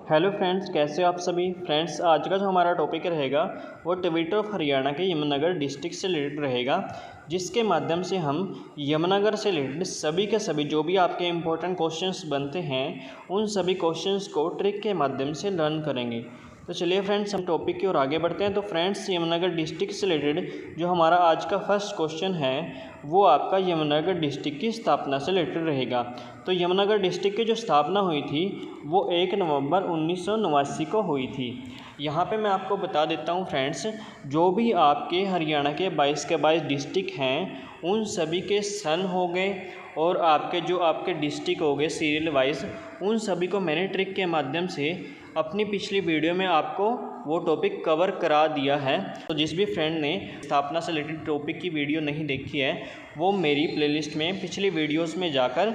Hello friends, कैसे हो आप सभी। फ्रेंड्स, आज का जो हमारा टॉपिक रहेगा वो ट्वीट ऑफ हरियाणा के यमुनानगर डिस्ट्रिक्ट से रिलेटेड रहेगा, जिसके माध्यम से हम यमुनानगर से रिलेटेड सभी के सभी जो भी आपके इंपॉर्टेंट क्वेश्चंस बनते हैं उन सभी क्वेश्चंस को ट्रिक के माध्यम से लर्न करेंगे। तो चलिए फ्रेंड्स, हम टॉपिक की ओर आगे बढ़ते हैं। तो फ्रेंड्स, यमुनानगर डिस्ट्रिक्ट से रिलेटेड जो हमारा आज का फर्स्ट क्वेश्चन है वो आपका यमुनानगर डिस्ट्रिक्ट की स्थापना से रिलेटेड रहेगा। तो यमुनानगर डिस्ट्रिक्ट की जो स्थापना हुई थी वो 1 नवंबर 1989 को हुई थी। यहाँ पे मैं आपको बता देता हूँ फ्रेंड्स, जो भी आपके हरियाणा के 22 के 22 डिस्ट्रिक्ट हैं उन सभी के सन हो गए और आपके डिस्ट्रिक्ट हो गए सीरियल वाइज, उन सभी को मैंने ट्रिक के माध्यम से अपनी पिछली वीडियो में आपको वो टॉपिक कवर करा दिया है। तो जिस भी फ्रेंड ने स्थापना से रिलेटेड टॉपिक की वीडियो नहीं देखी है वो मेरी प्लेलिस्ट में पिछली वीडियोस में जाकर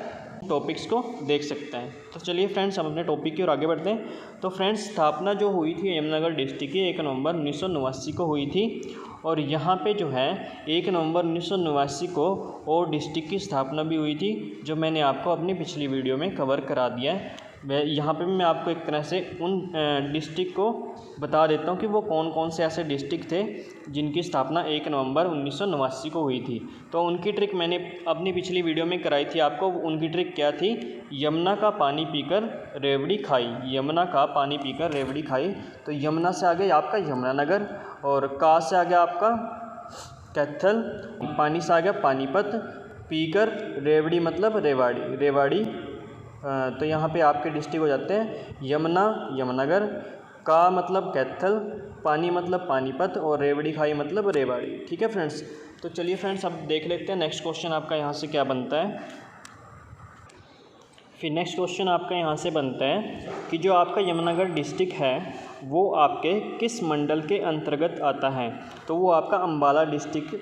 टॉपिक्स को देख सकता है। तो चलिए फ्रेंड्स, हम अपने टॉपिक की ओर आगे बढ़ते हैं। तो फ्रेंड्स, स्थापना जो हुई थी यमुनानगर डिस्ट्रिक्ट की 1 नवंबर 1989 को हुई थी और यहाँ पे जो है 1 नवंबर 1989 को और डिस्ट्रिक्ट की स्थापना भी हुई थी, जो मैंने आपको अपनी पिछली वीडियो में कवर करा दिया है। यहाँ पे मैं आपको एक तरह से उन डिस्ट्रिक्ट को बता देता हूँ कि वो कौन कौन से ऐसे डिस्ट्रिक्ट थे जिनकी स्थापना 1 नवंबर 1989 को हुई थी। तो उनकी ट्रिक मैंने अपनी पिछली वीडियो में कराई थी आपको। उनकी ट्रिक क्या थी? यमुना का पानी पीकर रेवड़ी खाई। यमुना का पानी पीकर रेवड़ी खाई। तो यमुना से आगे आपका यमुनानगर और का से आगे आपका कैथल, पानी से आगे पानीपत, पीकर रेवड़ी मतलब रेवाड़ी। तो यहाँ पे आपके डिस्ट्रिक्ट हो जाते हैं यमुना यमुनानगर, का मतलब कैथल, पानी मतलब पानीपत और रेवड़ी खाई मतलब रेवाड़ी। ठीक है फ्रेंड्स, तो चलिए फ्रेंड्स अब देख लेते हैं नेक्स्ट क्वेश्चन आपका यहाँ से क्या बनता है। फिर नेक्स्ट क्वेश्चन आपका यहाँ से बनता है कि जो आपका यमुनानगर डिस्ट्रिक्ट है वो आपके किस मंडल के अंतर्गत आता है। तो वो आपका अम्बाला डिस्ट्रिक्ट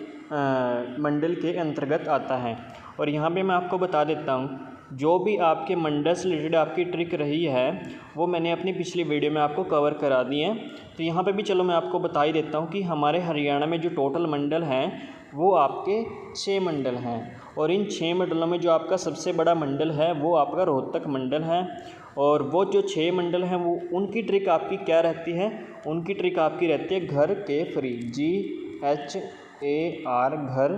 मंडल के अंतर्गत आता है। और यहाँ पे मैं आपको बता देता हूँ, जो भी आपके मंडल से रिलेटेड आपकी ट्रिक रही है वो मैंने अपनी पिछली वीडियो में आपको कवर करा दी है। तो यहाँ पे भी चलो मैं आपको बता ही देता हूँ कि हमारे हरियाणा में जो टोटल मंडल हैं वो आपके 6 मंडल हैं और इन 6 मंडलों में जो आपका सबसे बड़ा मंडल है वो आपका रोहतक मंडल है। और वो जो 6 मंडल हैं वो उनकी ट्रिक आपकी क्या रहती है? उनकी ट्रिक आपकी रहती है घर के फ्री, GHAR, घर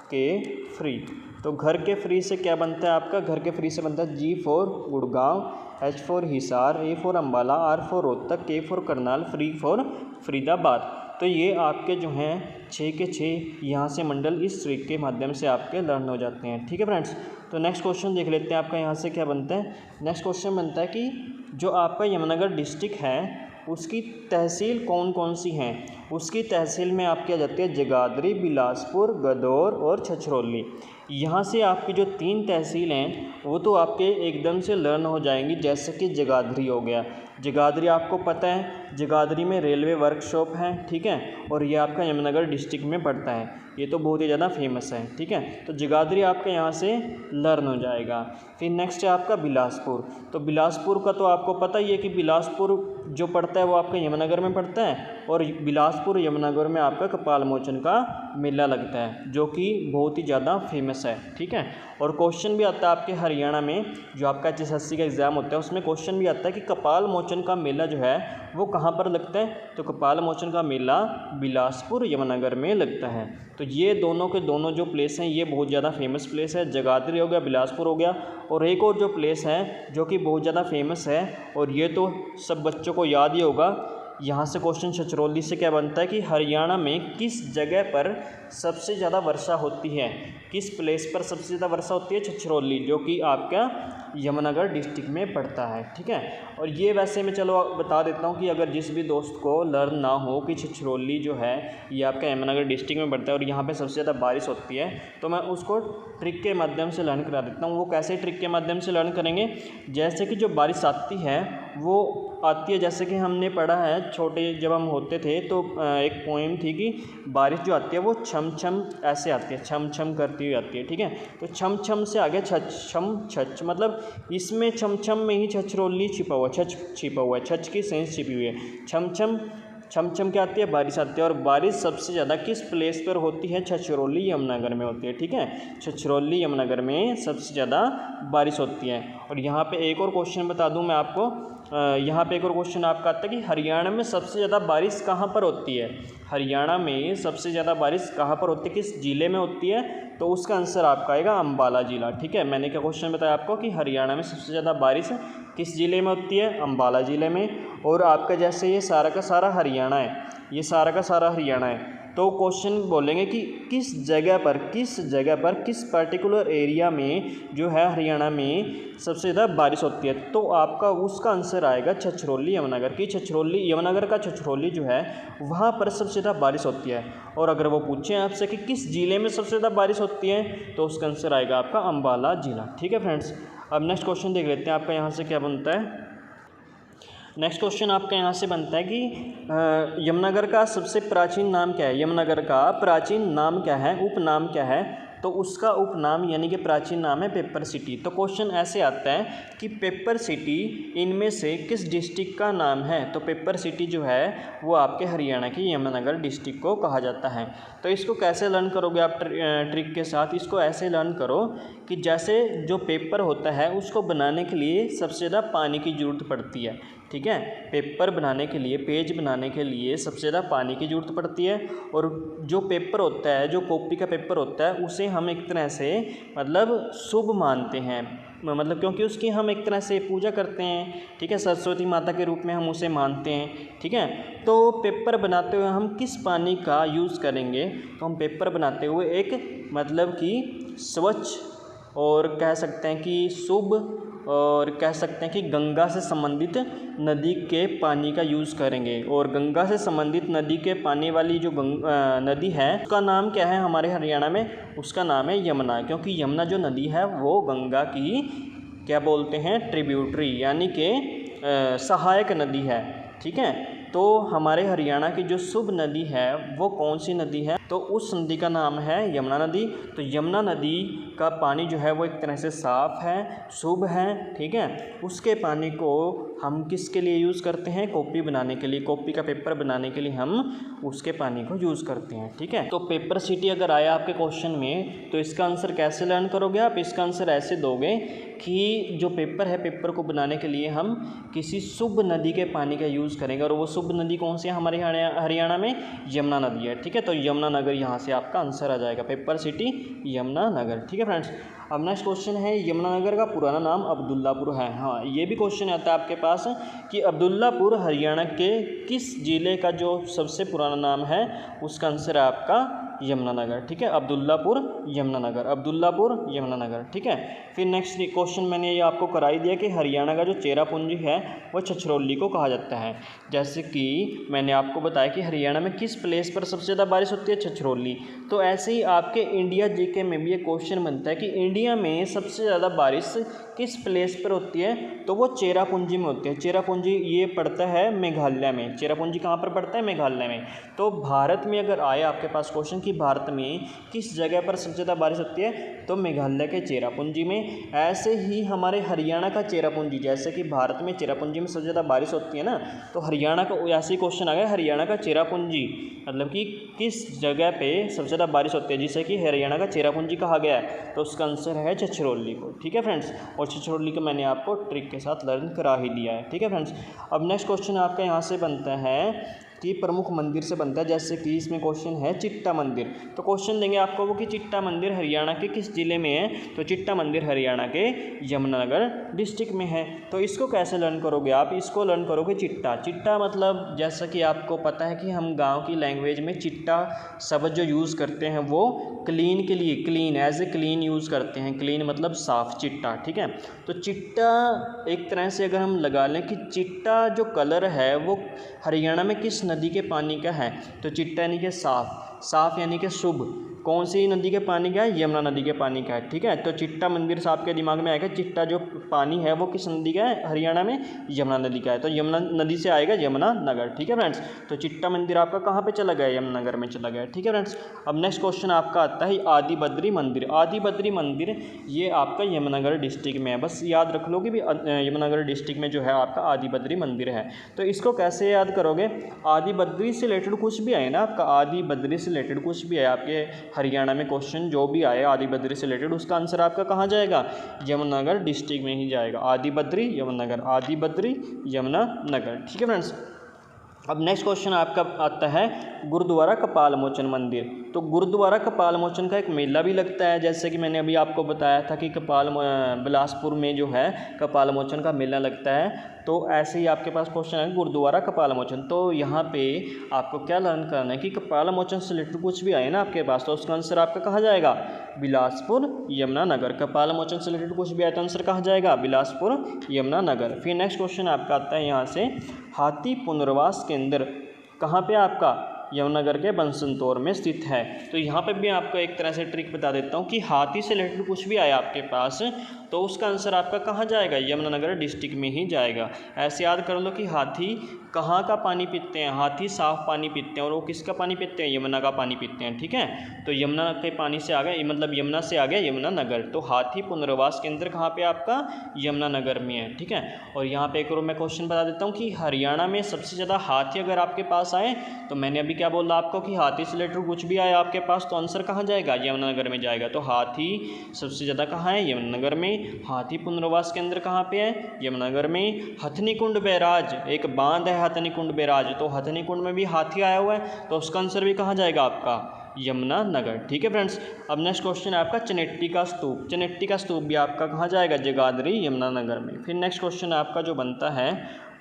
के फ्री। तो घर के फ्री से क्या बनता है आपका? घर के फ्री से बनता है G for Gurgaon, H for Hisar, A for Ambala, R for Rohtak, K for Karnal, free for Faridabad. तो ये आपके जो हैं 6 के 6 यहाँ से मंडल इस ट्रिक के माध्यम से आपके लर्न हो जाते हैं। ठीक है फ्रेंड्स, तो नेक्स्ट क्वेश्चन देख लेते हैं आपका यहाँ से क्या बनता है। नेक्स्ट क्वेश्चन बनता है कि जो आपका यमुनानगर डिस्ट्रिक्ट है उसकी तहसील कौन कौन सी हैं। उसकी तहसील में आपकी आ जाती है जगाधरी, बिलासपुर, गदौर और छछरौली। यहाँ से आपकी जो 3 तहसील हैं वो तो आपके एकदम से लर्न हो जाएंगी। जैसे कि जगाधरी हो गया, जगाधरी आपको पता है जगाधरी में रेलवे वर्कशॉप है, ठीक है, और ये आपका यमुनानगर डिस्ट्रिक्ट में पड़ता है। ये तो बहुत ही ज़्यादा फेमस है, ठीक है। तो जगाधरी आपका यहाँ से लर्न हो जाएगा। फिर नेक्स्ट है आपका बिलासपुर। तो बिलासपुर का तो आपको पता ही है कि बिलासपुर जो पड़ता है वो आपका यमुनानगर में पड़ता है और बिलासपुर यमुनानगर में आपका कपाल मोचन का मेला लगता है जो कि बहुत ही ज़्यादा फेमस है, ठीक है। और क्वेश्चन भी आता है आपके हरियाणा में, जो आपका HSC का एग्ज़ाम होता है उसमें क्वेश्चन भी आता है कि कपाल मोचन का मेला जो है वो कहाँ पर लगता है। तो कपाल मोचन का मेला बिलासपुर यमुनानगर में लगता है। तो ये दोनों के दोनों जो प्लेस हैं ये बहुत ज़्यादा फेमस प्लेस है। जगाधरी हो गया, बिलासपुर हो गया, और एक और जो प्लेस है जो कि बहुत ज़्यादा फेमस है और ये तो सब बच्चों को याद ही होगा। यहाँ से क्वेश्चन छछरौली से क्या बनता है कि हरियाणा में किस जगह पर सबसे ज़्यादा वर्षा होती है। किस प्लेस पर सबसे ज़्यादा वर्षा होती है? छछरौली, जो कि आपका यमुनानगर डिस्ट्रिक्ट में पड़ता है, ठीक है। और ये वैसे मैं चलो बता देता हूँ कि अगर जिस भी दोस्त को लर्न ना हो कि छछरौली जो है ये आपका यमुनानगर डिस्ट्रिक्ट में पड़ता है और यहाँ पे सबसे ज़्यादा बारिश होती है, तो मैं उसको ट्रिक के माध्यम से लर्न करा देता हूँ। वो कैसे ट्रिक के माध्यम से लर्न करेंगे? जैसे कि जो बारिश आती है वो आती है, जैसे कि हमने पढ़ा है छोटे जब हम होते थे तो एक पोएम थी कि बारिश जो आती है वो छम छम ऐसे आती है, छम छम करती हुई आती है, ठीक है। तो छम छम से आगे छच छम छच, मतलब इसमें छम छम में ही छछरौली छिपा हुआ, छच छिपा हुआ है, छच की सेंस छिपी हुई है। छम छम छम छम क्या आती है? बारिश आती है। और बारिश सबसे ज़्यादा किस प्लेस पर होती है? छछरौली यमुनानगर में होती है, ठीक है। छछरौली यमुनानगर में सबसे ज़्यादा बारिश होती है। और यहाँ पे एक और क्वेश्चन बता दूँ मैं आपको यहाँ पे एक और क्वेश्चन आपका आता है कि हरियाणा में सबसे ज़्यादा बारिश कहाँ पर होती है। हरियाणा में सबसे ज़्यादा बारिश कहाँ पर होती है, किस ज़िले में होती है, तो उसका आंसर आपका आएगा अम्बाला ज़िला। ठीक है, मैंने क्या क्वेश्चन बताया आपको कि हरियाणा में सबसे ज़्यादा बारिश किस ज़िले में होती है, अम्बाला ज़िले में। और आपका जैसे ये सारा का सारा हरियाणा है, ये सारा का सारा हरियाणा है, तो क्वेश्चन बोलेंगे कि किस जगह पर किस पर्टिकुलर एरिया में जो है हरियाणा में सबसे ज़्यादा बारिश होती है, तो आपका उसका आंसर आएगा छछरौली यमुनानगर की। छछरौली यमुनानगर का छछरौली जो है वहाँ पर सबसे ज़्यादा बारिश होती है। और अगर वो पूछें आपसे कि किस ज़िले में सबसे ज़्यादा बारिश होती है, तो उसका आंसर आएगा आपका अम्बाला ज़िला। ठीक है फ्रेंड्स, अब नेक्स्ट क्वेश्चन देख लेते हैं आपका यहाँ से क्या बनता है। नेक्स्ट क्वेश्चन आपका यहाँ से बनता है कि यमुनानगर का सबसे प्राचीन नाम क्या है। यमुनानगर का प्राचीन नाम क्या है, उपनाम क्या है, तो उसका उपनाम यानी कि प्राचीन नाम है पेपर सिटी। तो क्वेश्चन ऐसे आता है कि पेपर सिटी इनमें से किस डिस्ट्रिक्ट का नाम है, तो पेपर सिटी जो है वो आपके हरियाणा की यमुनानगर डिस्ट्रिक्ट को कहा जाता है। तो इसको कैसे लर्न करोगे आप ट्रिक के साथ, इसको ऐसे लर्न करो कि जैसे जो पेपर होता है उसको बनाने के लिए सबसे ज़्यादा पानी की ज़रूरत पड़ती है। ठीक है, पेपर बनाने के लिए, पेज बनाने के लिए सबसे ज़्यादा पानी की ज़रूरत पड़ती है। और जो पेपर होता है, जो कॉपी का पेपर होता है, उसे हम एक तरह से मतलब शुभ मानते हैं, मतलब क्योंकि उसकी हम एक तरह से पूजा करते हैं। ठीक है, सरस्वती माता के रूप में हम उसे मानते हैं। ठीक है, तो पेपर बनाते हुए हम किस पानी का यूज़ करेंगे, तो हम पेपर बनाते हुए एक मतलब कि स्वच्छ और कह सकते हैं कि शुभ और कह सकते हैं कि गंगा से संबंधित नदी के पानी का यूज़ करेंगे। और गंगा से संबंधित नदी के पानी वाली जो नदी है उसका नाम क्या है हमारे हरियाणा में, उसका नाम है यमुना। क्योंकि यमुना जो नदी है वो गंगा की क्या बोलते हैं, ट्रिब्यूटरी यानी कि सहायक नदी है। ठीक है, तो हमारे हरियाणा की जो शुभ नदी है वो कौन सी नदी है, तो उस नदी का नाम है यमुना नदी। तो यमुना नदी का पानी जो है वो एक तरह से साफ़ है, शुभ है। ठीक है, उसके पानी को हम किसके लिए यूज़ करते हैं, कॉपी बनाने के लिए, कॉपी का पेपर बनाने के लिए हम उसके पानी को यूज़ करते हैं। ठीक है, तो पेपर सिटी अगर आया आपके क्वेश्चन में तो इसका आंसर कैसे लर्न करोगे आप, इसका आंसर ऐसे दोगे कि जो पेपर है, पेपर को बनाने के लिए हम किसी शुभ नदी के पानी का यूज़ करेंगे। और वो शुभ नदी कौन सी है हमारे हरियाणा में, यमुना नदी है। ठीक है, तो यमुनानगर यहाँ से आपका आंसर आ जाएगा, पेपर सिटी यमुनानगर। ठीक है फ्रेंड्स, अब नेक्स्ट क्वेश्चन है यमुनानगर का पुराना नाम अब्दुल्लापुर है। हाँ, ये भी क्वेश्चन आता है आपके पास कि अब्दुल्लापुर हरियाणा के किस ज़िले का जो सबसे पुराना नाम है, उसका आंसर है आपका यमुनानगर। ठीक है, अब्दुल्लापुर यमुनानगर, अब्दुल्लापुर यमुनानगर। ठीक है, फिर नेक्स्ट क्वेश्चन मैंने ये आपको करा ही दिया कि हरियाणा का जो चेरापूंजी है वो छछरौली को कहा जाता है। जैसे कि मैंने आपको बताया कि हरियाणा में किस प्लेस पर सबसे ज़्यादा बारिश होती है, छछरौली। तो ऐसे ही आपके इंडिया जीके में भी ये क्वेश्चन बनता है कि इंडिया में सबसे ज़्यादा बारिश किस प्लेस पर होती है, तो वो चेरापूंजी में होती है। चेरापूंजी ये पड़ता है मेघालय में। चेरापूंजी कहाँ पर पड़ता है, मेघालय में। तो भारत में अगर आए आपके पास क्वेश्चन कि भारत में किस जगह पर सबसे ज़्यादा बारिश होती है, तो मेघालय के चेरापूंजी में। ऐसे ही हमारे हरियाणा का चेरापूंजी, जैसे कि भारत में चेरापूंजी में सबसे ज़्यादा बारिश होती है ना, तो हरियाणा का ऐसे ही क्वेश्चन आ गया, हरियाणा का चेरापूंजी मतलब कि किस जगह पे सबसे ज़्यादा बारिश होती है, जिसे कि हरियाणा का चेरापूंजी कहा गया है, तो उसका आंसर है छछरौली को। ठीक है फ्रेंड्स, और छछरौली को मैंने आपको ट्रिक के साथ लर्न करा ही दिया है। ठीक है फ्रेंड्स, अब नेक्स्ट क्वेश्चन आपका यहाँ से बनता है कि प्रमुख मंदिर से बनता है। जैसे कि इसमें क्वेश्चन है चिट्टा मंदिर, तो क्वेश्चन देंगे आपको वो कि चिट्टा मंदिर हरियाणा के किस ज़िले में है, तो चिट्टा मंदिर हरियाणा के यमुनानगर डिस्ट्रिक्ट में है। तो इसको कैसे लर्न करोगे आप, इसको लर्न करोगे चिट्टा। चिट्टा मतलब जैसा कि आपको पता है कि हम गांव की लैंग्वेज में चिट्टा शब्द जो यूज़ करते हैं वो क्लीन के लिए, clean as a clean use करते हैं। क्लीन मतलब साफ़, चिट्टा। ठीक है, तो चिट्टा एक तरह से अगर हम लगा लें कि चिट्टा जो कलर है वो हरियाणा में किस नदी के पानी का है, तो चिट्टा यानी कि साफ़, साफ़ यानी कि शुभ। कौन सी नदी के पानी का है, यमुना नदी के पानी का है। ठीक है, तो चिट्टा मंदिर से आपके दिमाग में आएगा चिट्टा जो पानी है वो किस नदी का है, हरियाणा में यमुना नदी का है। तो यमुना नदी से आएगा यमुनानगर। ठीक है फ्रेंड्स, तो चिट्टा मंदिर आपका कहाँ पे चला गया, यमुनानगर में चला गया। ठीक है फ्रेंड्स, अब नेक्स्ट क्वेश्चन आपका आता है आदि बद्री मंदिर। आदि बद्री मंदिर ये आपका यमुनानगर डिस्ट्रिक्ट में है, बस याद रख लो कि भी यमुनानगर डिस्ट्रिक्ट में जो है आपका आदि बद्री मंदिर है। तो इसको कैसे याद करोगे, आदि बद्री से रिलेटेड कुछ भी आए ना आपका, आदि बद्री से रिलेटेड कुछ भी है आपके हरियाणा में क्वेश्चन जो भी आए आदि बद्री से रिलेटेड, उसका आंसर आपका कहाँ जाएगा? यमुनानगर डिस्ट्रिक्ट में ही जाएगा। आदि बद्री यमुनानगर, आदि बद्री यमुनानगर। ठीक है फ्रेंड्स। अब नेक्स्ट क्वेश्चन आपका आता है गुरुद्वारा कपाल मोचन मंदिर। तो गुरुद्वारा कपाल मोचन का एक मेला भी लगता है, जैसे कि मैंने अभी आपको बताया था कि बिलासपुर में जो है कपाल मोचन का मेला लगता है। तो ऐसे ही आपके पास क्वेश्चन है गुरुद्वारा कपाल मोचन। तो यहाँ पे आपको क्या लर्न करना है कि कपाल मोचन से रिलेटेड कुछ भी आए ना आपके पास, तो उसका आंसर आपका कहाँ जाएगा? बिलासपुर यमुनानगर। कपाल मोचन से रिलेटेड कुछ भी आए तो आंसर कहाँ जाएगा? बिलासपुर यमुनानगर। फिर नेक्स्ट क्वेश्चन आपका आता है यहाँ से, हाथी पुनर्वास केंद्र कहाँ पे आपका? यमुनानगर के बनसंतौर में स्थित है। तो यहाँ पे भी आपको एक तरह से ट्रिक बता देता हूँ कि हाथी से रिलेटेड कुछ भी आया आपके पास तो उसका आंसर आपका कहाँ जाएगा? यमुनानगर डिस्ट्रिक्ट में ही जाएगा। ऐसे याद कर लो कि हाथी कहाँ का पानी पीते हैं? हाथी साफ पानी पीते हैं, और वो किसका पानी पीते हैं? यमुना का पानी पीते हैं। ठीक है, तो यमुना के पानी से आ गया, मतलब यमुना से आ गया यमुनानगर। तो हाथी पुनर्वास केंद्र कहाँ पे आपका? यमुनानगर में है। ठीक है, और यहाँ पे एक और मैं क्वेश्चन बता देता हूँ कि हरियाणा में सबसे ज़्यादा हाथी अगर आपके पास आए, तो मैंने अभी क्या बोला आपको कि हाथी से रिलेटेड कुछ भी आए आपके पास तो आंसर कहाँ जाएगा? यमुनानगर में जाएगा। तो हाथी सबसे ज़्यादा कहाँ है? यमुनानगर में। हाथी पुनर्वास केंद्र कहाँ पे है? यमुनानगर में। हथनी कुंड बैराज, एक बांध है हथनी कुंड बैराज, तो हथनी कुंड में भी हाथी आया हुआ है, तो उसका आंसर भी कहाँ जाएगा आपका? यमुनानगर। ठीक है फ्रेंड्स। अब नेक्स्ट क्वेश्चन है आपका चनेट्टी का स्तूप। चनेट्टी का स्तूप भी आपका कहाँ जाएगा? जगाधरी यमुनानगर में। फिर नेक्स्ट क्वेश्चन आपका जो बनता है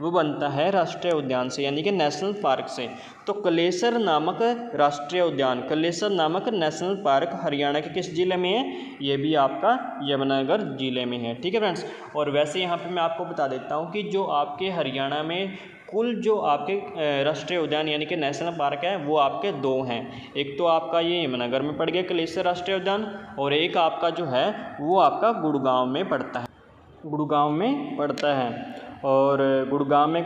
वो बनता है राष्ट्रीय उद्यान से, यानी कि नेशनल पार्क से। तो कलेसर नामक राष्ट्रीय उद्यान, कलेसर नामक नेशनल पार्क हरियाणा के किस जिले में है? ये भी आपका यमुनानगर जिले में है। ठीक है फ्रेंड्स। और वैसे यहाँ पे मैं आपको बता देता हूँ कि जो आपके हरियाणा में कुल जो आपके राष्ट्रीय उद्यान यानी कि नेशनल पार्क है वो आपके 2 हैं। एक तो आपका ये यमुनानगर में पड़ गया कलेसर राष्ट्रीय उद्यान, और एक आपका जो है वो आपका गुड़गांव में पड़ता है, गुड़गांव में पड़ता है। और गुड़गांव में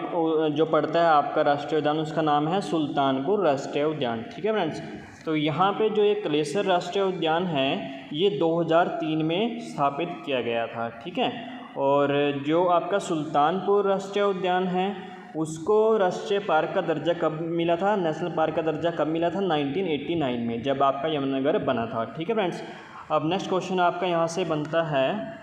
जो पड़ता है आपका राष्ट्रीय उद्यान उसका नाम है सुल्तानपुर राष्ट्रीय उद्यान। ठीक है फ्रेंड्स। तो यहाँ पे जो ये कलेसर राष्ट्रीय उद्यान है ये 2003 में स्थापित किया गया था। ठीक है, और जो आपका सुल्तानपुर राष्ट्रीय उद्यान है उसको राष्ट्रीय पार्क का दर्जा कब मिला था? नेशनल पार्क का दर्जा कब मिला था? 1989 में, जब आपका यमुनानगर बना था। ठीक है फ्रेंड्स। अब नेक्स्ट क्वेश्चन आपका यहाँ से बनता है,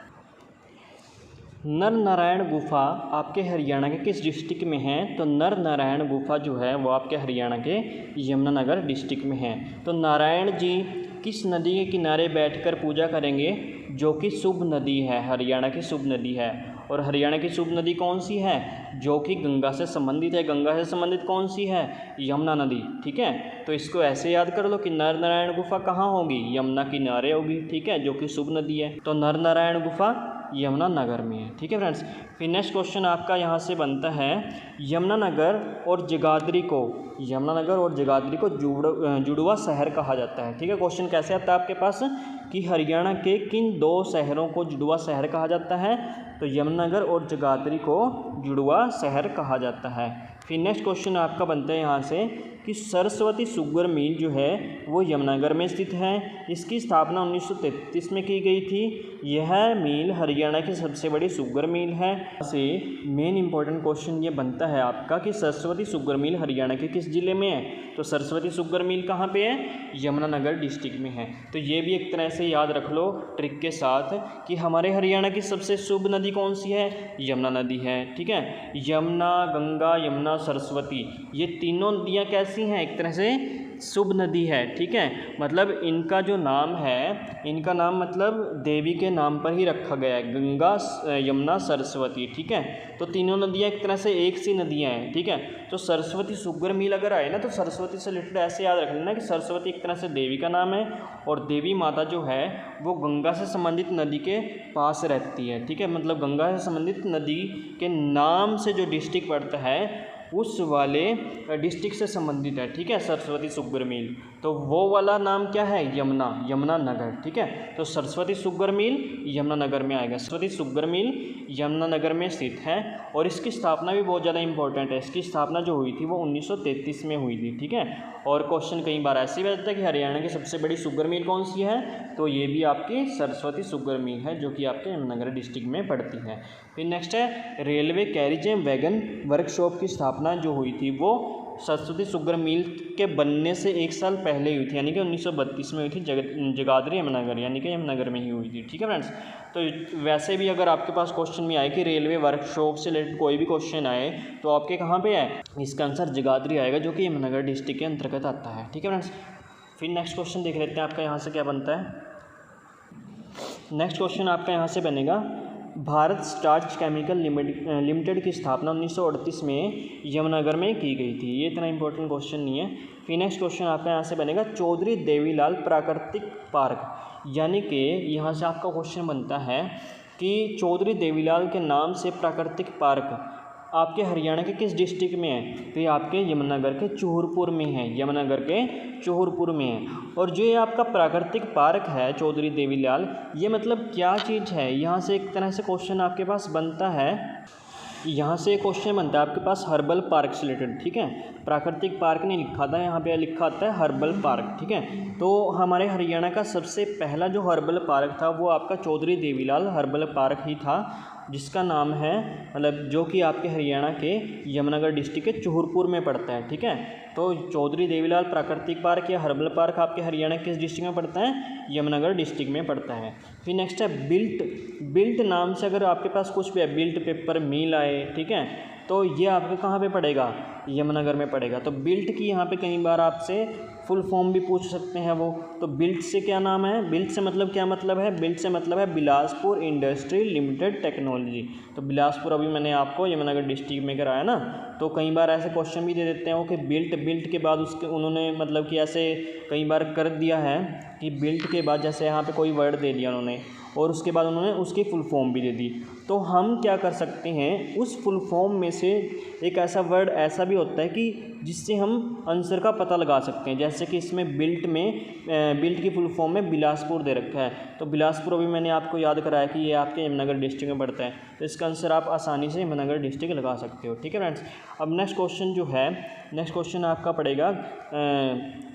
नर नारायण गुफा आपके हरियाणा के किस डिस्ट्रिक्ट में है? तो नर नारायण गुफा जो है वो आपके हरियाणा के यमुनानगर डिस्ट्रिक्ट में है। तो नारायण जी किस नदी के किनारे बैठकर पूजा करेंगे? जो कि शुभ नदी है, हरियाणा की शुभ नदी है। और हरियाणा की शुभ नदी कौन सी है? जो कि गंगा से संबंधित है। गंगा से संबंधित कौन सी है? यमुना नदी। ठीक है, तो इसको ऐसे याद कर लो कि नर नारायण गुफा कहाँ होगी? यमुना किनारे होगी। ठीक है, जो कि शुभ नदी है। तो नर नारायण गुफा यमुनानगर में है। ठीक है फ्रेंड्स। फिर नेक्स्ट क्वेश्चन आपका यहाँ से बनता है, यमुनानगर और जगाधरी को, यमुनानगर और जगाधरी को जुड़वा शहर कहा जाता है। ठीक है, क्वेश्चन कैसे आता है आपके पास कि हरियाणा के किन 2 शहरों को जुड़वा शहर कहा जाता है? तो यमुनानगर और जगाधरी को जुड़वा शहर कहा जाता है। फिर नेक्स्ट क्वेश्चन आपका बनता है यहाँ से कि सरस्वती शुगर मिल जो है वो यमुनानगर में स्थित है। इसकी स्थापना 1933 में की गई थी। यह मिल हरियाणा की सबसे बड़ी शुगर मिल है। से मेन इंपॉर्टेंट क्वेश्चन ये बनता है आपका कि सरस्वती शुगर मिल हरियाणा के किस जिले में है? तो सरस्वती शुगर मिल कहाँ पे है? यमुनानगर डिस्ट्रिक्ट में है। तो ये भी एक तरह से याद रख लो ट्रिक के साथ कि हमारे हरियाणा की सबसे शुभ नदी कौन सी है? यमुना नदी है। ठीक है, यमुना, गंगा, यमुना, सरस्वती, ये तीनों नदियाँ कैसी हैं? एक तरह से शुभ नदी है। ठीक है, मतलब इनका जो नाम है, इनका नाम मतलब देवी के नाम पर ही रखा गया है, गंगा, यमुना, सरस्वती। ठीक है, तो तीनों नदियाँ एक तरह से एक सी नदियाँ हैं। ठीक है, तो सरस्वती शुगर मिल अगर आए ना तो सरस्वती से रिलेटेड ऐसे याद रख लेना कि सरस्वती एक तरह से देवी का नाम है, और देवी माता जो है वो गंगा से संबंधित नदी के पास रहती है। ठीक है, मतलब गंगा से संबंधित नदी के नाम से जो डिस्ट्रिक्ट पड़ता है उस वाले डिस्ट्रिक्ट से संबंधित है। ठीक है, सरस्वती शुगर मिल, तो वो वाला नाम क्या है? यमुना, यमुनानगर। ठीक है, तो सरस्वती शुगर मिल यमुनानगर में आएगा। सरस्वती शुगर मिल यमुनानगर में स्थित है, और इसकी स्थापना भी बहुत ज़्यादा इंपॉर्टेंट है। इसकी स्थापना जो हुई थी वो 1933 में हुई थी। ठीक है, और क्वेश्चन कई बार ऐसे ही रहता है कि हरियाणा की सबसे बड़ी शुगर मिल कौन सी है? तो ये भी आपकी सरस्वती शुगर मिल है, जो कि आपके यमुनानगर डिस्ट्रिक्ट में पड़ती है। फिर नेक्स्ट है railway carriage and wagon workshop की स्थापना जो हुई थी वो सरस्वती शुगर मिल के बनने से 1 साल पहले हुई थी, यानी कि 1932 में हुई थी, जगाधरी यमुनानगर, यानी कि यमुनानगर में ही हुई थी। ठीक है फ्रेंड्स। तो वैसे भी अगर आपके पास क्वेश्चन में आए कि रेलवे वर्कशॉप से रिलेटेड कोई भी क्वेश्चन आए तो आपके कहाँ पे है, इसका आंसर जगाधरी आएगा, जो कि यमुनानगर डिस्ट्रिक्ट के अंतर्गत आता है। ठीक है फ्रेंड्स। फिर नेक्स्ट क्वेश्चन देख लेते हैं आपका यहाँ से क्या बनता है। नेक्स्ट क्वेश्चन आपका यहाँ से बनेगा, भारत स्टार्च केमिकल लिमिटेड की स्थापना 1938 में यमुनानगर में की गई थी। ये इतना इंपॉर्टेंट क्वेश्चन नहीं है। फिर नेक्स्ट क्वेश्चन आपका यहाँ से बनेगा, चौधरी देवीलाल प्राकृतिक पार्क, यानी कि यहाँ से आपका क्वेश्चन बनता है कि चौधरी देवीलाल के नाम से प्राकृतिक पार्क आपके हरियाणा के किस डिस्ट्रिक्ट में है, तो ये आपके यमुनानगर के चूहरपुर में है, यमुनानगर के चूहरपुर में है। और जो ये आपका प्राकृतिक पार्क है चौधरी देवीलाल, ये मतलब क्या चीज़ है, यहाँ से एक तरह से क्वेश्चन आपके पास बनता है, यहाँ से एक क्वेश्चन बनता है आपके पास हर्बल पार्क से रिलेटेड। ठीक है, प्राकृतिक पार्क नहीं लिखा था, यहाँ पे लिखा आता है हर्बल पार्क। ठीक है, तो हमारे हरियाणा का सबसे पहला जो हर्बल पार्क था वो आपका चौधरी देवीलाल हर्बल पार्क ही था, जिसका नाम है मतलब जो कि आपके हरियाणा के यमुनानगर डिस्ट्रिक्ट के चूहरपुर में पड़ता है। ठीक है, तो चौधरी देवीलाल प्राकृतिक पार्क या हर्बल पार्क आपके हरियाणा किस डिस्ट्रिक्ट में पड़ता है, यमुनानगर डिस्ट्रिक्ट में पड़ता है। फिर नेक्स्ट है बिल्ट नाम से अगर आपके पास कुछ भी है, बिल्ट पेपर मिल आए, ठीक है, तो ये आपके कहाँ पे पड़ेगा, यमुनानगर में पड़ेगा। तो बिल्ट की यहाँ पे कई बार आपसे फुल फॉर्म भी पूछ सकते हैं वो। तो बिल्ट से क्या नाम है, बिल्ट से मतलब क्या मतलब है, बिल्ट से मतलब है बिलासपुर इंडस्ट्री लिमिटेड टेक्नोलॉजी। तो बिलासपुर अभी मैंने आपको यमुनानगर डिस्ट्रिक्ट में कराया ना, तो कई बार ऐसे क्वेश्चन भी दे देते हैं वो कि बिल्ट के बाद उसके उन्होंने मतलब कि ऐसे कई बार कर दिया है कि बिल्ट के बाद जैसे यहाँ पे कोई वर्ड दे दिया उन्होंने और उसके बाद उन्होंने उसकी फुल फॉर्म भी दे दी। तो हम क्या कर सकते हैं, उस फुल फॉर्म में से एक ऐसा वर्ड ऐसा भी होता है कि जिससे हम आंसर का पता लगा सकते हैं। जैसे कि इसमें बिल्ट की फुल फॉर्म में बिलासपुर दे रखा है, तो बिलासपुर अभी मैंने आपको याद कराया कि ये आपके यमुनानगर डिस्ट्रिक्ट में पड़ता है, तो इसका आंसर आप आसानी से यमुनानगर डिस्ट्रिक्ट लगा सकते हो। ठीक है फ्रेंड्स। अब नेक्स्ट क्वेश्चन जो है, नेक्स्ट क्वेश्चन आपका पड़ेगा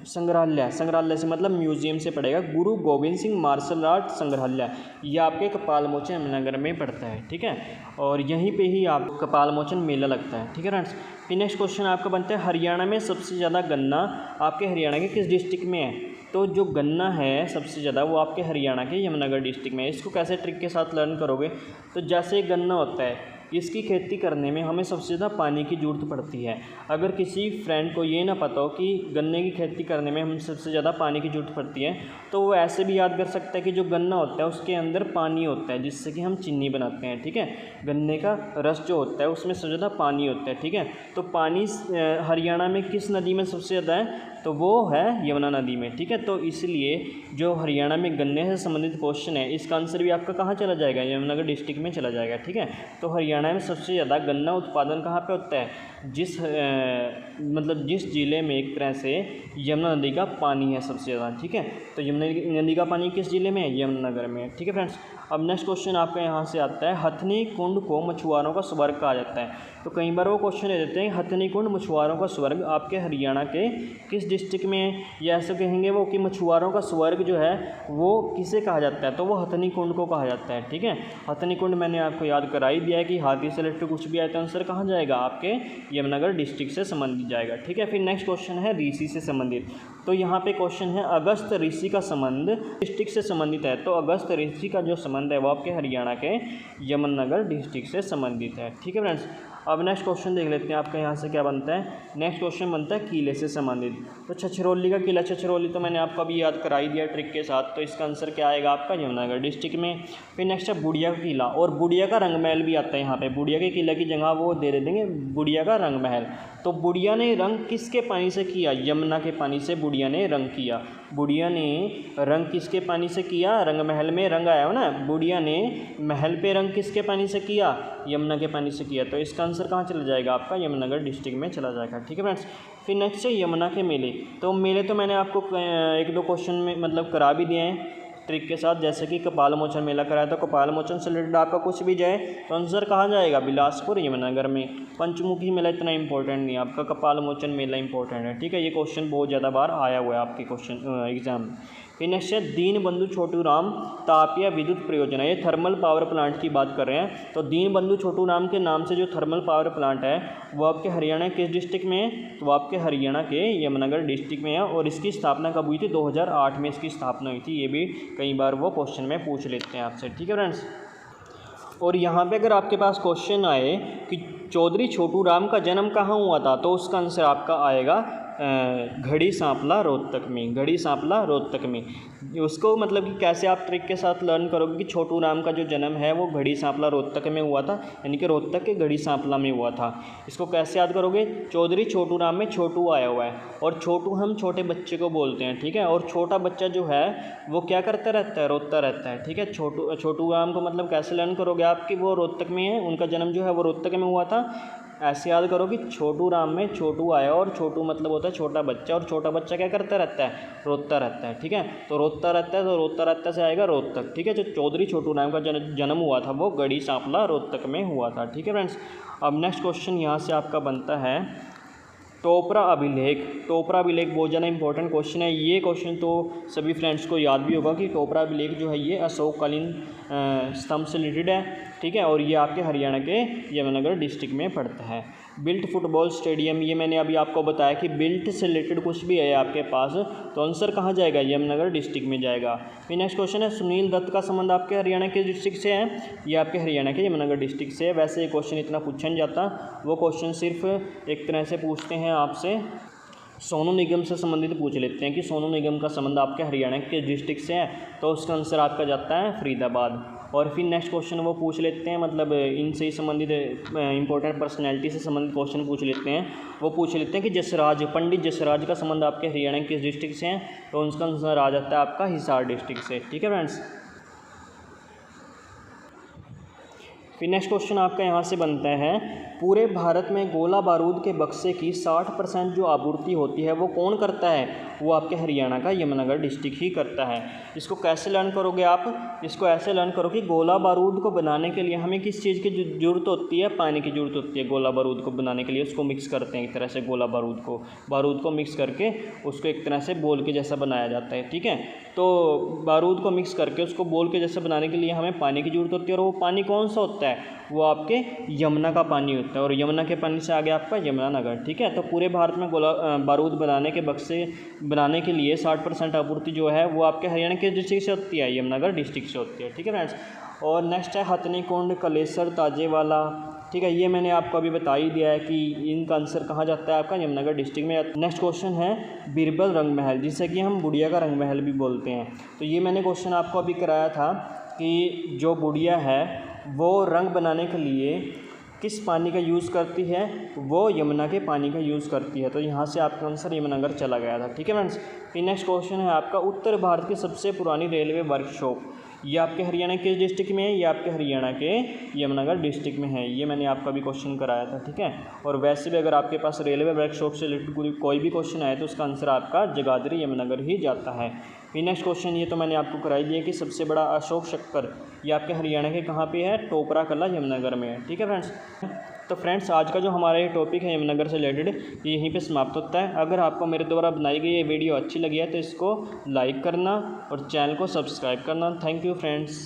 संग्रहालय से मतलब म्यूजियम से पड़ेगा, गुरु गोविंद सिंह मार्शल आर्ट संग्रहालय, ये आपके कपाल मोचन यमुनानगर में पड़ता है। ठीक है, और यहीं पे ही आप कपाल मोचन मेला लगता है। ठीक है फ्रेंड्स। फिर नेक्स्ट क्वेश्चन आपका बनता है, हरियाणा में सबसे ज़्यादा गन्ना आपके हरियाणा के किस डिस्ट्रिक्ट में है, तो जो गन्ना है सबसे ज़्यादा वो आपके हरियाणा के यमुनानगर डिस्ट्रिक्ट में है। इसको कैसे ट्रिक के साथ लर्न करोगे, तो जैसे गन्ना होता है, इसकी खेती करने में हमें सबसे ज़्यादा पानी की ज़रूरत पड़ती है। अगर किसी फ्रेंड को ये ना पता हो कि गन्ने की खेती करने में हमें सबसे ज़्यादा पानी की ज़रूरत पड़ती है, तो वो ऐसे भी याद कर सकता है कि जो गन्ना होता है उसके अंदर पानी होता है, जिससे कि हम चीनी बनाते हैं। ठीक है, गन्ने का रस जो होता है उसमें सबसे ज़्यादा पानी होता है। ठीक है, तो पानी हरियाणा में किस नदी में सबसे ज़्यादा है, तो वो है यमुना नदी में। ठीक है, तो इसलिए जो हरियाणा में गन्ने से संबंधित क्वेश्चन है, इसका आंसर भी आपका कहाँ चला जाएगा, यमुनानगर डिस्ट्रिक्ट में चला जाएगा। ठीक है, तो हरियाणा में सबसे ज़्यादा गन्ना उत्पादन कहाँ पे होता है, जिस ज़िले में एक तरह से यमुना नदी का पानी है सबसे ज़्यादा। ठीक है, तो यमुना नदी का पानी किस ज़िले में है, यमुनानगर में। ठीक है फ्रेंड्स। अब नेक्स्ट क्वेश्चन आपका यहाँ से आता है, हथनी कुंड को मछुआरों का स्वर्ग कहा जाता है। तो कई बार वो क्वेश्चन दे देते हैं, हथनी कुंड मछुआरों का स्वर्ग आपके हरियाणा के किस डिस्ट्रिक्ट में है, या ऐसे कहेंगे वो कि मछुआरों का स्वर्ग जो है वो किसे कहा जाता है, तो वो हथनी कुंड को कहा जाता है। ठीक है, हथनी कुंड मैंने आपको याद करा ही दिया है कि हाथी से रिलेटेड कुछ भी आए तो आंसर कहाँ जाएगा, आपके यमुनानगर डिस्ट्रिक्ट से संबंधित जाएगा। ठीक है, फिर नेक्स्ट क्वेश्चन है ऋषि से संबंधित। तो यहाँ पे क्वेश्चन है, अगस्त ऋषि का संबंध डिस्ट्रिक्ट से संबंधित है, तो अगस्त ऋषि का जो संबंध है वो आपके हरियाणा के यमुनानगर डिस्ट्रिक्ट से संबंधित है। ठीक है फ्रेंड्स। अब नेक्स्ट क्वेश्चन देख लेते हैं आपका यहाँ से क्या बनता है। नेक्स्ट क्वेश्चन बनता है किले से संबंधित। तो छछरौली का किला, छछरौली तो मैंने आपको अभी याद कराई दिया ट्रिक के साथ, तो इसका आंसर क्या आएगा आपका, यमुनानगर डिस्ट्रिक्ट में। फिर नेक्स्ट है बुढ़िया का किला, और बुढ़िया का रंग महल भी आता है यहाँ पे। बुढ़िया के किला की जगह वो दे देंगे बुढ़िया का रंग महल। तो बुढ़िया ने रंग किसके पानी से किया, यमुना के पानी से बुढ़िया ने रंग किया। बुढ़िया ने रंग किसके पानी से किया, रंग महल में रंग आया हो ना, बुढ़िया ने महल पे रंग किसके पानी से किया, यमुना के पानी से किया। तो इसका आंसर कहाँ चला जाएगा आपका, यमुनानगर डिस्ट्रिक्ट में चला जाएगा। ठीक है फ्रेंड्स। फिर नेक्स्ट है यमुना के मेले। तो मेले तो मैंने आपको एक दो क्वेश्चन में मतलब करा भी दिए हैं ट्रिक के साथ, जैसे कि कपाल मोचन मेला कराया, तो कपाल मोचन से रिलेटेड आपका कुछ भी जाए तो आंसर कहाँ जाएगा, बिलासपुर यमुनानगर में। पंचमुखी मेला इतना इंपॉर्टेंट नहीं है, आपका कपाल मोचन मेला इंपॉर्टेंट है। ठीक है, ये क्वेश्चन बहुत ज़्यादा बार आया हुआ है आपके क्वेश्चन एग्जाम में। फिर नेक्स्ट है दीन बंधु छोटू राम तापीय विद्युत परियोजना, ये थर्मल पावर प्लांट की बात कर रहे हैं। तो दीन बंधु छोटू राम के नाम से जो थर्मल पावर प्लांट है वो आपके हरियाणा किस डिस्ट्रिक्ट में है, तो वो आपके हरियाणा के यमुनानगर डिस्ट्रिक्ट में है। और इसकी स्थापना कब हुई थी, 2008 में इसकी स्थापना हुई थी। ये भी कई बार वो क्वेश्चन में पूछ लेते हैं आपसे, ठीक है फ्रेंड्स। और यहाँ पे अगर आपके पास क्वेश्चन आए कि चौधरी छोटू राम का जन्म कहाँ हुआ था, तो उसका आंसर आपका आएगा घड़ी सांपला रोहतक में, घड़ी सांपला रोहतक में। उसको मतलब कि कैसे आप ट्रिक के साथ लर्न करोगे कि छोटू राम का जो जन्म है वो घड़ी सांपला रोहतक में हुआ था, यानी कि रोहतक के घड़ी सांपला में हुआ था। इसको कैसे याद करोगे, चौधरी छोटू राम में छोटू आया हुआ है, और छोटू हम छोटे बच्चे को बोलते हैं, ठीक है। और छोटा बच्चा जो है वो क्या करता रहता है, रोता रहता है, ठीक है। छोटू राम को मतलब कैसे लर्न करोगे आप कि वो रोहतक में है, उनका जन्म जो है वो रोहतक में हुआ था। ऐसे याद करो कि छोटू राम में छोटू आया, और छोटू मतलब होता है छोटा बच्चा, और छोटा बच्चा क्या करता रहता है, रोता रहता है, ठीक है। तो रोता रहता है, तो रोता रहता से आएगा रोहतक, ठीक है। जो चौधरी छोटू राम का जन्म हुआ था वो गढ़ी सांपला रोहतक में हुआ था, ठीक है फ्रेंड्स। अब नेक्स्ट क्वेश्चन यहाँ से आपका बनता है टोपरा अभिलेख। टोपरा अभिलेख बहुत ज़्यादा इंपॉर्टेंट क्वेश्चन है। ये क्वेश्चन तो सभी फ्रेंड्स को याद भी होगा कि टोपरा अभिलेख जो है ये अशोककालीन स्तंभ से रिलेटेड है, ठीक है। और ये आपके हरियाणा के यमुनानगर डिस्ट्रिक्ट में पड़ता है। बिल्ट फुटबॉल स्टेडियम, ये मैंने अभी आपको बताया कि बिल्ट से रिलेटेड कुछ भी है आपके पास तो आंसर कहाँ जाएगा, यमुनानगर डिस्ट्रिक्ट में जाएगा। फिर नेक्स्ट क्वेश्चन है सुनील दत्त का संबंध आपके हरियाणा के डिस्ट्रिक्ट से है, ये आपके हरियाणा के यमुनानगर डिस्ट्रिक्ट से है। वैसे ये क्वेश्चन इतना पूछा नहीं जाता, वो क्वेश्चन सिर्फ एक तरह से पूछते हैं आपसे सोनू निगम से संबंधित पूछ लेते हैं कि सोनू निगम का संबंध आपके हरियाणा के डिस्ट्रिक्ट से है, तो उसका आंसर आपका जाता है फरीदाबाद। और फिर नेक्स्ट क्वेश्चन वो पूछ लेते हैं, मतलब इनसे ही संबंधित इंपॉर्टेंट पर्सनैलिटी से संबंधित क्वेश्चन पूछ लेते हैं। वो पूछ लेते हैं कि जसराज, पंडित जसराज का संबंध आपके हरियाणा के डिस्ट्रिक्ट से है, तो उसका आंसर आ जाता है आपका हिसार डिस्ट्रिक्ट से, ठीक है फ्रेंड्स। फिर नेक्स्ट क्वेश्चन आपका यहाँ से बनता है पूरे भारत में गोला बारूद के बक्से की 60% जो आपूर्ति होती है वो कौन करता है, वो आपके हरियाणा का यमुनानगर डिस्ट्रिक्ट ही करता है। इसको कैसे लर्न करोगे आप, इसको ऐसे लर्न करो कि गोला बारूद को बनाने के लिए हमें किस चीज़ की ज़रूरत होती है, पानी की ज़रूरत होती है। गोला बारूद को बनाने के लिए उसको मिक्स करते हैं एक तरह से, गोला बारूद को मिक्स करके उसको एक तरह से बोल के जैसा बनाया जाता है, ठीक है। तो बारूद को मिक्स करके उसको बोल के जैसा बनाने के लिए हमें पानी की ज़रूरत होती है, और वो पानी कौन सा होता है, वो आपके यमुना का पानी होता है, और यमुना के पानी से आगे आपका यमुनानगर, ठीक है। तो पूरे भारत में गोला बारूद बनाने के बक्से बनाने के लिए 60% आपूर्ति जो है वो आपके हरियाणा के डिस्ट्रिक्ट से होती है, यमुनानगर डिस्ट्रिक्ट से होती है, ठीक है फ्रेंड्स। और नेक्स्ट है हथनी कुंड, कलेसर, ताजेवाला, ठीक है। ये मैंने आपको अभी बता ही दिया है कि इनका आंसर कहाँ जाता है आपका यमुनानगर डिस्ट्रिक्ट में। नेक्स्ट क्वेश्चन है बीरबल रंग महल, जिसे कि हम गुड़िया का रंग महल भी बोलते हैं। तो ये मैंने क्वेश्चन आपको अभी कराया था कि जो गुड़िया है वो रंग बनाने के लिए किस पानी का यूज़ करती है, वो यमुना के पानी का यूज़ करती है। तो यहाँ से आपका आंसर यमुनानगर चला गया था, ठीक है फ्रेंड्स। फिर नेक्स्ट क्वेश्चन है आपका उत्तर भारत की सबसे पुरानी रेलवे वर्कशॉप, ये आपके हरियाणा के डिस्ट्रिक्ट में है, ये आपके हरियाणा के यमुनानगर डिस्ट्रिक्ट में है। ये मैंने आपका भी क्वेश्चन कराया था, ठीक है। और वैसे भी अगर आपके पास रेलवे वर्कशॉप से रिलेटेड कोई भी क्वेश्चन आए तो उसका आंसर आपका जगाधरी यमुनानगर ही जाता है। फिर नेक्स्ट क्वेश्चन ये तो मैंने आपको कराई दिया कि सबसे बड़ा अशोक चक्कर ये आपके हरियाणा के कहाँ पे है, टोपरा कला यमुनानगर में है, ठीक है फ्रेंड्स। तो फ्रेंड्स आज का जो हमारा ये टॉपिक है यमुनानगर से रिलेटेड ये यहीं पे समाप्त होता है। अगर आपको मेरे द्वारा बनाई गई ये वीडियो अच्छी लगी है तो इसको लाइक करना और चैनल को सब्सक्राइब करना। Thank you friends.